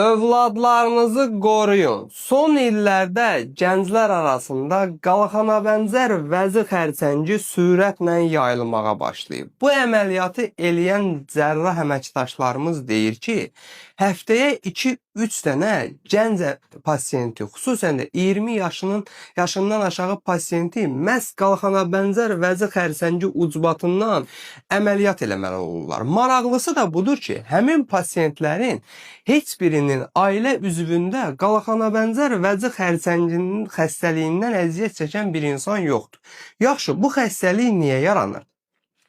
Övladlarınızı qoruyun. Son illərdə gənclər arasında qalxana bənzər vəzi xərçəngi sürətlə yayılmağa başlayıb. Bu əməliyyatı eləyən cərrah əməkdaşlarımız deyir ki, həftəyə 2-3 dənə gənc pasiyenti, xüsusən də 20 yaşından aşağı pasiyenti məhz qalxana bənzər vəzi xərçəngi ucbatından əməliyyat eləməli olurlar. Maraqlısı da budur ki, həmin pasiyentlərin heç birinin ailə üzvündə qalxana bənzər vəzi xərçənginin xəstəliyindən əziyyət çəkən bir insan yoxdur. Yaxşı, bu xəstəlik niyə yaranır?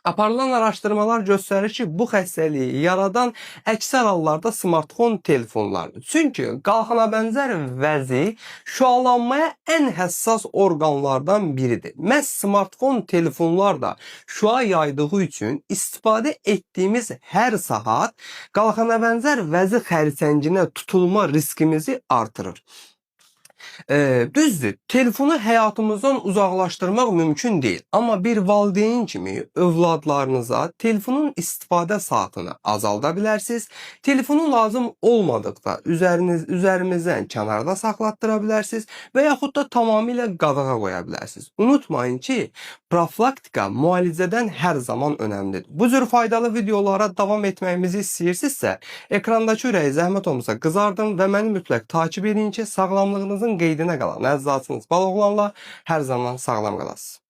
Aparılan araşdırmalar göstərir ki, bu xəstəliyi yaradan əksər hallarda smartfon telefonlardır. Çünki qalxana bənzər vəzi şüalanmaya ən həssas orqanlardan biridir. Məhz smartfon telefonlar da şüa yaydığı üçün istifadə etdiyimiz hər saat qalxana bənzər vəzi xərçənginə tutulma riskimizi artırır. Düzdür, telefonu həyatımızdan uzaqlaşdırmaq mümkün deyil. Amma bir valideyn kimi övladlarınıza telefonun istifadə saatını azalda bilərsiniz. Telefonu lazım olmadıqda üzərimizdən kənarda saxlatdıra bilərsiniz və yaxud da tamamilə qadağa qoya bilərsiniz. Unutmayın ki, profilaktika müalicədən hər zaman önəmlidir. Bu cür faydalı videolara davam etməyimizi istəyirsinizsə, ekrandakı ürəyi zəhmət olmasa qızardın və məni mütləq takip edin ki, sağlamlığınızın qeydinə qalan əzzacınız Baloğlanla hər zaman sağlam qalasınız.